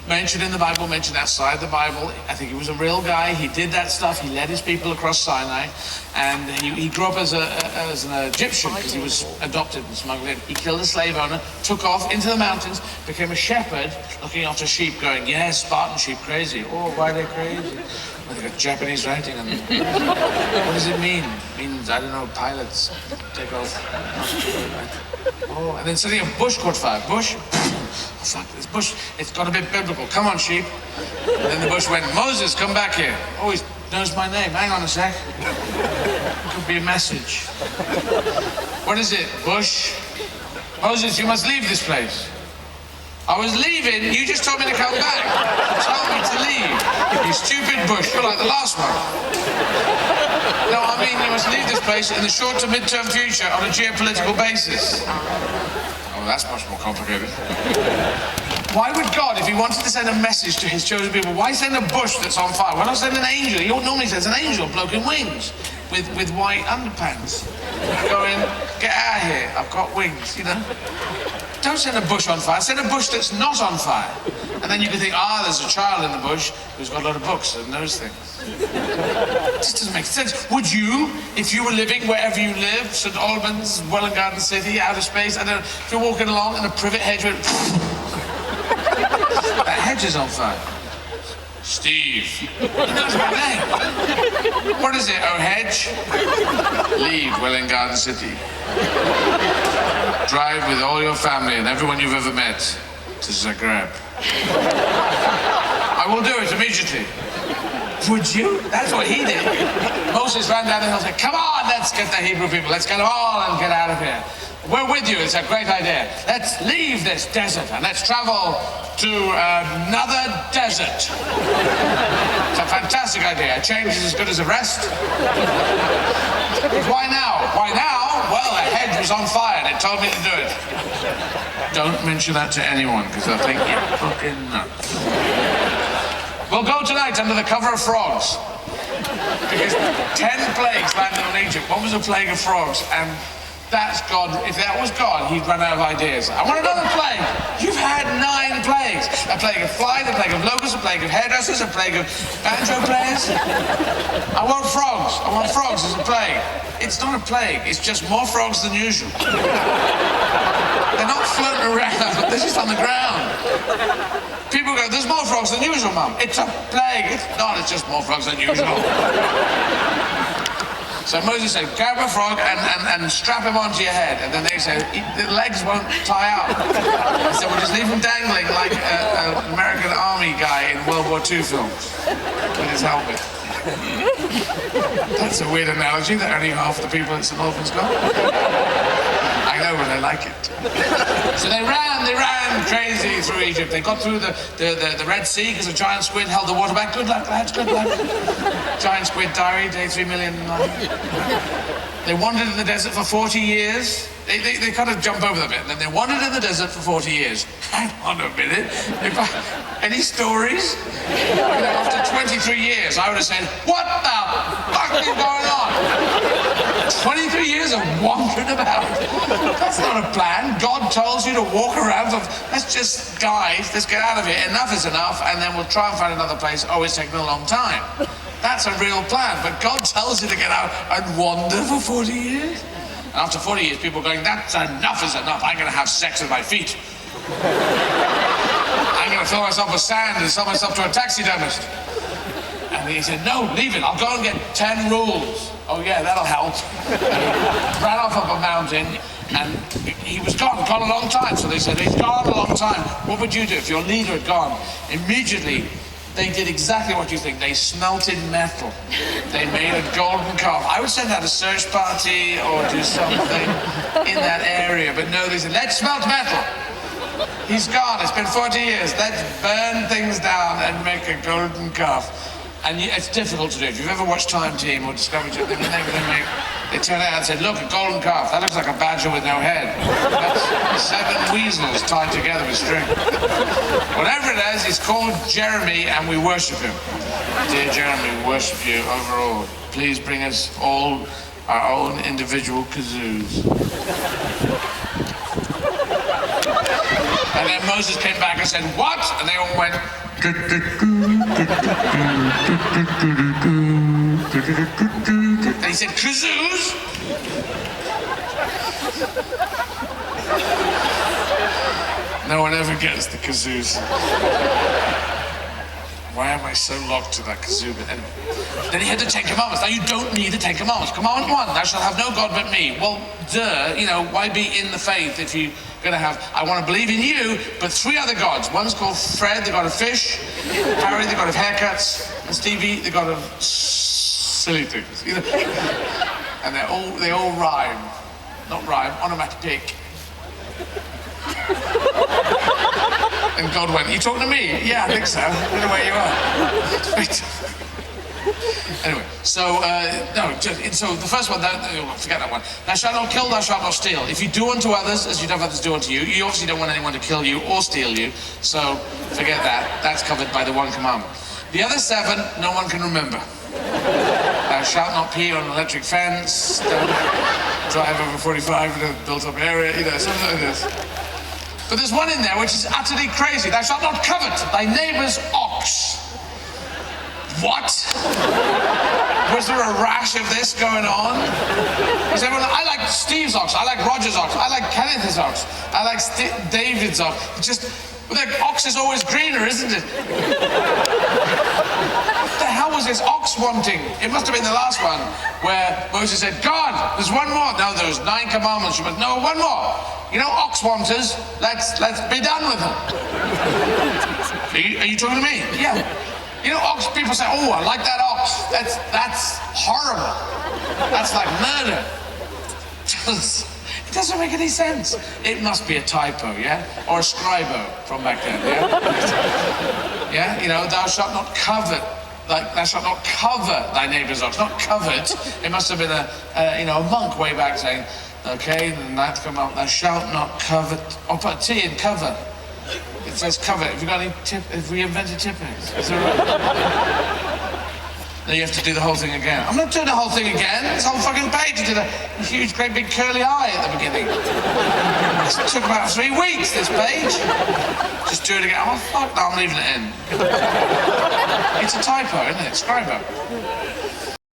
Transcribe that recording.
mentioned in the Bible, mentioned outside the Bible. I think he was a real guy. He did that stuff. He led his people across Sinai, and he grew up as an Egyptian because he was adopted and smuggled in. He killed a slave owner, took off into the mountains, became a shepherd looking after sheep, going, yes, Spartan sheep, crazy. Oh, why are they crazy? Well, they got Japanese writing on them. What does it mean? It means, I don't know, pilots take off. Oh, and then suddenly a bush caught fire. Bush? Oh, fuck, this bush, it's got a bit biblical. Come on, sheep. And then the bush went, Moses, come back here. Oh, he knows my name. Hang on a sec. Could be a message. What is it, bush? Moses, you must leave this place. I was leaving, you just told me to come back. You told me to leave. You stupid bush, you're like the last one. No, I mean, you must leave this place in the short to mid-term future on a geopolitical basis. Oh, that's much more complicated. Why would God, if he wanted to send a message to his chosen people, why send a bush that's on fire? Why not send an angel? He normally sends an angel, bloke in wings, with white underpants. Going, get out of here, I've got wings, you know? Don't send a bush on fire, send a bush that's not on fire. And then you can think, there's a child in the bush who's got a lot of books and knows things. It just doesn't make sense. Would you, if you were living wherever you live, St. Albans, Welland Garden City, outer space, I don't know, if you're walking along and a privet hedge went, that hedge is on fire. Steve. He knows my name. What is it, oh hedge? Leave Welland Garden City. Drive with all your family and everyone you've ever met to Zagreb. I will do it immediately. Would you? That's what he did. Moses ran down the hill and said, come on, let's get the Hebrew people. Let's get them all and get out of here. We're with you. It's a great idea. Let's leave this desert and let's travel to another desert. It's a fantastic idea. A change is as good as a rest. Why now? Why now? Well, the hedge was on fire and it told me to do it. Don't mention that to anyone because they'll think you're fucking nuts. We'll go tonight under the cover of frogs. Because 10 plagues landed on Egypt. One was a plague of frogs, and that's God. If that was God, he'd run out of ideas. I want another plague. You've had 9 plagues. A plague of flies, a plague of locusts, a plague of hairdressers, a plague of banjo players. I want frogs. I want frogs as a plague. It's not a plague. It's just more frogs than usual. They're not floating around. They're just on the ground. People go, there's more frogs than usual, Mum. It's a plague. It's not. It's just more frogs than usual. So Moses said, grab a frog and strap him onto your head. And then they said, the legs won't tie up. So we'll just leave him dangling like an American Army guy in World War II films with his helmet. That's a weird analogy that only half the people at St. Albans got. I know, but I like it. So they ran crazy through Egypt. They got through the Red Sea because a giant squid held the water back. Good luck, lads, good luck. Giant squid diary, day 3 million. They wandered in the desert for 40 years. They kind of jump over the bit, and then they wandered in the desert for 40 years. Hang on a minute. Any stories? After 23 years, I would have said, what the fuck is going on? 23 years of wandering about. That's not a plan. God tells you to walk around. Let's just, guys, let's get out of here. Enough is enough, and then we'll try and find another place. Oh, it's taking a long time. That's a real plan, but God tells you to get out and wander for 40 years? And after 40 years, people are going, that's enough is enough. I'm going to have sex with my feet. I'm going to fill myself with sand and sell myself to a taxidermist. And he said, no, leave it. I'll go and get 10 rules. Oh, yeah, that'll help. And he ran off up a mountain, and he was gone a long time. So they said, he's gone a long time. What would you do if your leader had gone? Immediately, they did exactly what you think. They smelted metal. They made a golden calf. I would send out a search party or do something in that area. But no, they said, let's smelt metal. He's gone. It's been 40 years. Let's burn things down and make a golden calf. And it's difficult to do. If you've ever watched Time Team or Discovery Channel, they turn out and say, look, a golden calf. That looks like a badger with no head. That's 7 weasels tied together with string. Whatever it is, he's called Jeremy and we worship him. Dear Jeremy, we worship you overall. Please bring us all our own individual kazoos. And then Moses came back and said, what? And they all went... And he said, kazoos? No one ever gets the kazoos. Why am I so locked to that kazoo? But anyway. Then he had the Ten Commandments. Now you don't need the Ten Commandments. Commandment 1, thou shalt have no God but me. Well, duh, you know, why be in the faith if you're gonna have, I want to believe in you, but 3 other gods. One's called Fred, the god of fish, Harry, the god of haircuts, and Stevie, the god of silly things. You know? And they all rhyme. Not rhyme, onomatopoeic. And God went, you talking to me? Yeah, I think so. I don't know where you are. Anyway, so so the first one, forget that one. Thou shalt not kill, thou shalt not steal. If you do unto others as you'd have others do unto you, you obviously don't want anyone to kill you or steal you, so forget that. That's covered by the 1 commandment. The other 7, no one can remember. Thou shalt not pee on an electric fence, don't drive over 45 in a built-up area, you know, something like this. But there's one in there which is utterly crazy. Thou shalt not covet thy neighbour's ox. What? Was there a rash of this going on? Because everyone, I like Steve's ox, I like Roger's ox, I like Kenneth's ox, I like David's ox. Just, the ox is always greener, isn't it? What the hell was this ox wanting? It must have been the last one, where Moses said, God, there's one more. No, there's 9 commandments. No, one more. You know, ox wanters, let's be done with them. Are you talking to me? Yeah. You know, ox people say, oh, I like that ox. That's horrible. That's like murder. It doesn't make any sense. It must be a typo, yeah? Or a scribo from back then, yeah? Yeah, you know, thou shalt not covet, like, thou shalt not cover thy neighbour's ox. Not covet. It must have been a monk way back saying, okay, then that come up, thou shalt not covet. I'll put a T in cover. It says cover. Have you got any have we invented tippings? Is there Then you have to do the whole thing again. I'm not doing the whole thing again. This whole fucking page to do the huge, great big curly eye at the beginning. It took about 3 weeks, this page. Just do it again. Oh, fuck, no, I'm leaving it in. It's a typo, isn't it? Scribo.